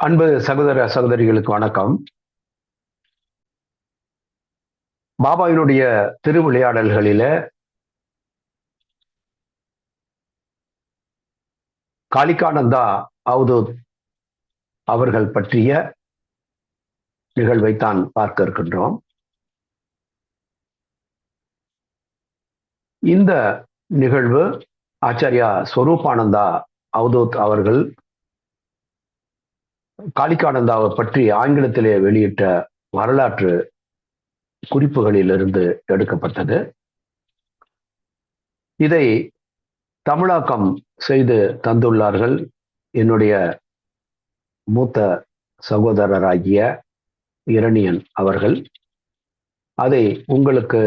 அன்பு சகோதர சகோதரிகளுக்கு வணக்கம். பாபாவினுடைய திருவிளையாடல்களில காளிகானந்தா அவதூத் அவர்கள் பற்றிய நிகழ்வைத்தான் பார்க்க இருக்கின்றோம். இந்த நிகழ்வு ஆச்சாரியா ஸ்வரூபானந்தா அவதூத் அவர்கள் காளிகானந்தாவை பற்றி ஆங்கிலத்திலே வெளியிட்ட வரலாற்று குறிப்புகளிலிருந்து எடுக்கப்பட்டது. இதை தமிழாக்கம் செய்து தந்துள்ளார்கள் என்னுடைய மூத்த சகோதரராகிய இரணியன் அவர்கள். அதை உங்களுக்கு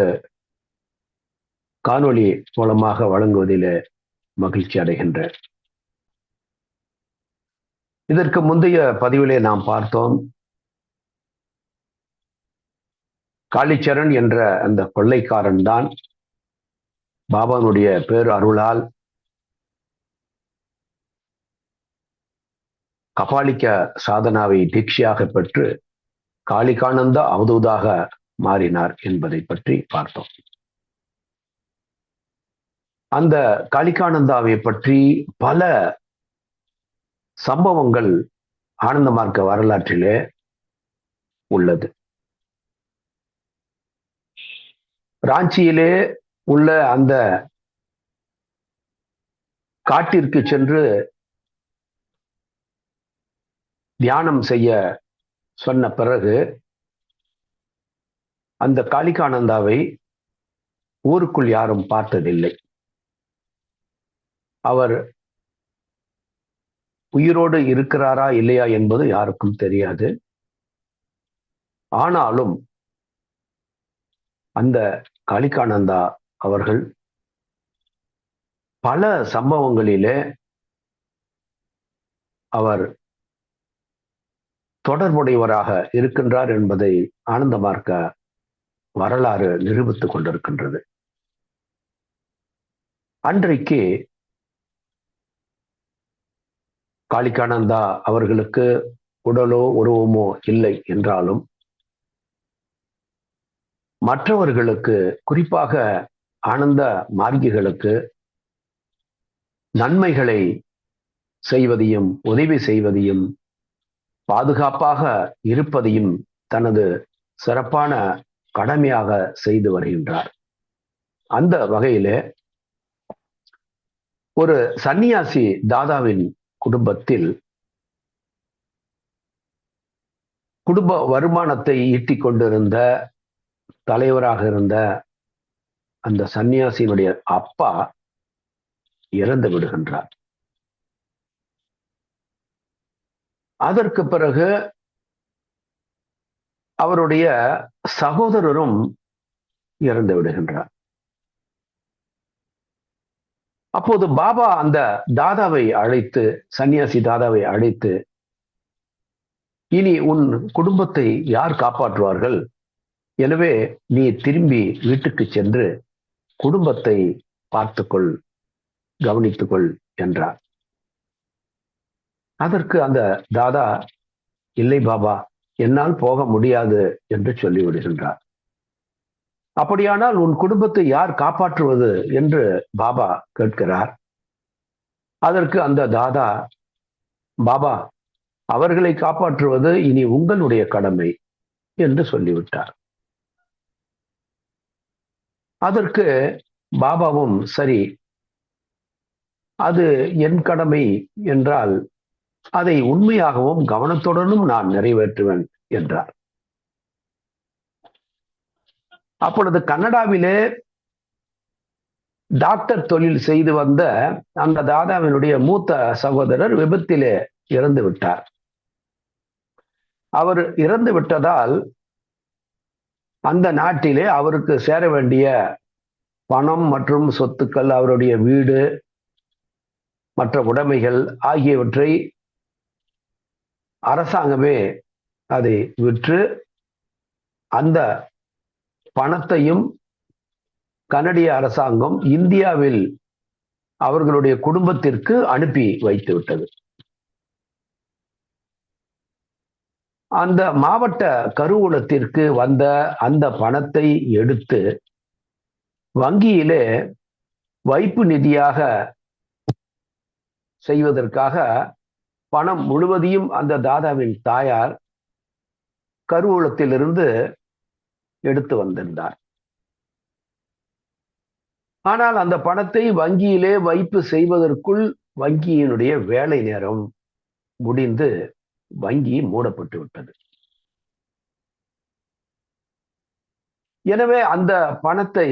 காணொளி மூலமாக வழங்குவதிலே மகிழ்ச்சி அடைகின்றேன். இதற்கு முந்தைய பதிவிலே நாம் பார்த்தோம், காளிச்சரண் என்ற அந்த கொள்ளைக்காரன் தான் பாபானுடைய பேர் அருளால் கபாலிக்க சாதனாவை தீட்சையாக பெற்று காளிகானந்த அவதூதாக மாறினார் என்பதை பற்றி பார்த்தோம். அந்த காளிகானந்தாவை பற்றி பல சம்பவங்கள் ஆனந்த மார்க்க வரலாற்றிலே உள்ளது. ராஞ்சியிலே உள்ள அந்த காட்டிற்கு சென்று தியானம் செய்ய சொன்ன பிறகு அந்த காளிகானந்தாவை ஊருக்குள் யாரும் பார்த்ததில்லை. அவர் உயிரோடு இருக்கிறாரா இல்லையா என்பது யாருக்கும் தெரியாது. ஆனாலும் அந்த காளிகானந்தா அவர்கள் பல சம்பவங்களிலே அவர் தொடர்புடையவராக இருக்கின்றார் என்பதை ஆனந்த மார்க்க வரலாறு நிரூபித்துக் கொண்டிருக்கின்றது. அன்றைக்கு காளிகானந்தா அவர்களுக்கு உடலோ உருவமோ இல்லை என்றாலும் மற்றவர்களுக்கு, குறிப்பாக ஆனந்த மார்க்கிகளுக்கு நன்மைகளை செய்வதையும் உதவி செய்வதையும் பாதுகாப்பாக இருப்பதையும் தனது சிறப்பான கடமையாக செய்து வருகின்றார். அந்த வகையிலே ஒரு சன்னியாசி தாதாவின் குடும்பத்தில் குடும்ப வருமானத்தை ஈட்டிக் கொண்டிருந்த தலைவராக இருந்த அந்த சன்னியாசியினுடைய அப்பா இறந்து விடுகின்றார். அதற்கு பிறகு அவருடைய சகோதரரும் இறந்து விடுகின்றார். அப்போது பாபா அந்த தாதாவை அழைத்து, சன்னியாசி தாதாவை அழைத்து, இனி உன் குடும்பத்தை யார் காப்பாற்றுவார்கள்? எனவே நீ திரும்பி வீட்டுக்கு சென்று குடும்பத்தை பார்த்துக்கொள், கவனித்துக்கொள் என்றார். அதற்கு அந்த தாதா, இல்லை பாபா, என்னால் போக முடியாது என்று சொல்லிவிடுகின்றார். அப்படியானால் உன் குடும்பத்தை யார் காப்பாற்றுவது என்று பாபா கேட்கிறார். அதற்கு அந்த தாதா, பாபா, அவர்களை காப்பாற்றுவது இனி உங்களுடைய கடமை என்று சொல்லிவிட்டார். அதற்கு பாபாவும், சரி, அது என் கடமை என்றால் அதை உண்மையாகவும் கவனத்துடனும் நான் நிறைவேற்றுவேன் என்றார். அப்பொழுது கனடாவிலே டாக்டர் தொழில் செய்து வந்த அந்த தாதாவினுடைய மூத்த சகோதரர் விபத்திலே இறந்து விட்டார். அவர் இறந்து விட்டதால் அந்த நாட்டிலே அவருக்கு சேர வேண்டிய பணம் மற்றும் சொத்துக்கள், அவருடைய வீடு, மற்ற உடைமைகள் ஆகியவற்றை அரசாங்கமே அதை விற்று அந்த பணத்தையும் கனடிய அரசாங்கம் இந்தியாவில் அவர்களுடைய குடும்பத்திற்கு அனுப்பி வைத்து விட்டது. அந்த மாவட்ட கருவூலத்திற்கு வந்த அந்த பணத்தை எடுத்து வங்கியிலே வைப்பு நிதியாக செய்வதற்காக பணம் முழுவதையும் அந்த தாதாவின் தாயார் கருவூலத்திலிருந்து எடுத்து வந்திருந்தார். ஆனால் அந்த பணத்தை வங்கியிலே வைப்பு செய்வதற்குள் வங்கியினுடைய வேலை நேரம் முடிந்து வங்கி மூடப்பட்டு விட்டது. எனவே அந்த பணத்தை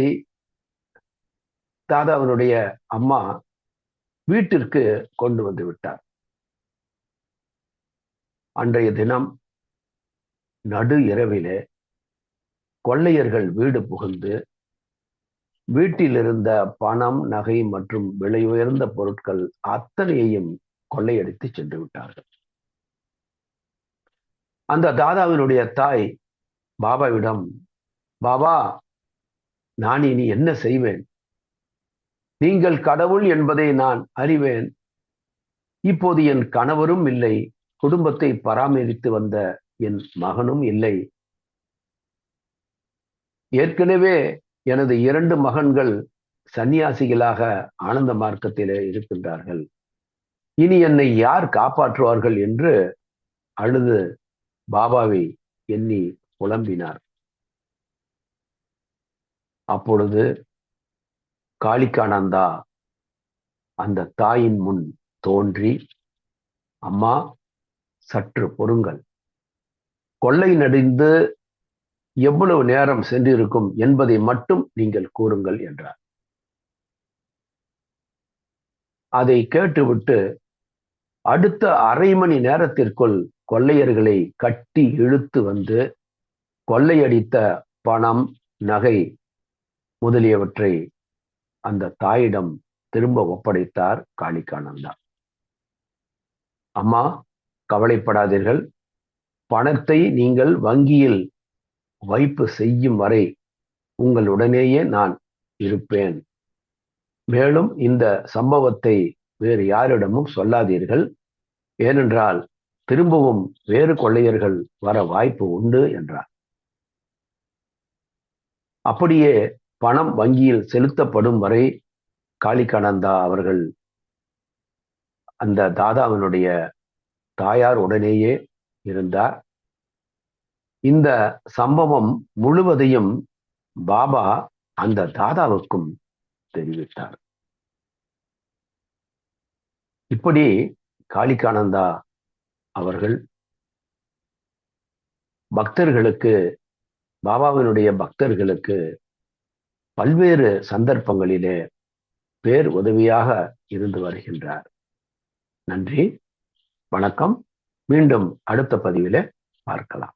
தாதாவினுடைய அம்மா வீட்டிற்கு கொண்டு வந்து விட்டார். அன்றைய தினம் நடு இரவிலே கொள்ளையர்கள் வீடு புகுந்து வீட்டில் இருந்த பணம், நகை மற்றும் விலை உயர்ந்த பொருட்கள் அத்தனையையும் கொள்ளையடித்து சென்று விட்டார்கள். அந்த தாதாவினுடைய தாய் பாபாவிடம், பாபா, நான் இனி என்ன செய்வேன்? நீங்கள் கடவுள் என்பதை நான் அறிவேன். இப்போது என் கணவரும் இல்லை, குடும்பத்தை பராமரித்து வந்த என் மகனும் இல்லை. ஏற்கனவே எனது 2 மகன்கள் சன்னியாசிகளாக ஆனந்த மார்க்கத்திலே இருக்கின்றார்கள். இனி என்னை யார் காப்பாற்றுவார்கள் என்று அழுது பாபாவை எண்ணி புலம்பினார். அப்பொழுது காளிகானந்தா அந்த தாயின் முன் தோன்றி, அம்மா, சற்று பொறுங்கள், கொள்ளை நடிந்து எவ்வளவு நேரம் சென்றிருக்கும் என்பதை மட்டும் நீங்கள் கூறுங்கள் என்றார். அதை கேட்டுவிட்டு அடுத்த அரை மணி நேரத்திற்குள் கொள்ளையர்களை கட்டி இழுத்து வந்து கொள்ளையடித்த பணம், நகை முதலியவற்றை அந்த தாயிடம் திரும்ப ஒப்படைத்தார் காளிகானந்தா. அம்மா, கவலைப்படாதீர்கள், பணத்தை நீங்கள் வங்கியில் வைப்பு செய்யும் வரை உங்களுடனேயே நான் இருப்பேன். மேலும் இந்த சம்பவத்தை வேறு யாரிடமும் சொல்லாதீர்கள், ஏனென்றால் திரும்பவும் வேறு கொள்ளையர்கள் வர வாய்ப்பு உண்டு என்றார். அப்படியே பணம் வங்கியில் செலுத்தப்படும் வரை காளிகானந்தா அவர்கள் அந்த தாதாவினுடைய தாயார் உடனேயே இருந்தார். இந்த சம்பவம் முழுவதையும் பாபா அந்த தாதாவுக்கும் தெரிவித்தார். இப்படி காளிகானந்தா அவர்கள் பக்தர்களுக்கு, பாபாவினுடைய பக்தர்களுக்கு பல்வேறு சந்தர்ப்பங்களிலே பேர் உதவியாக இருந்து வருகின்றார். நன்றி, வணக்கம். மீண்டும் அடுத்த பதிவிலே பார்க்கலாம்.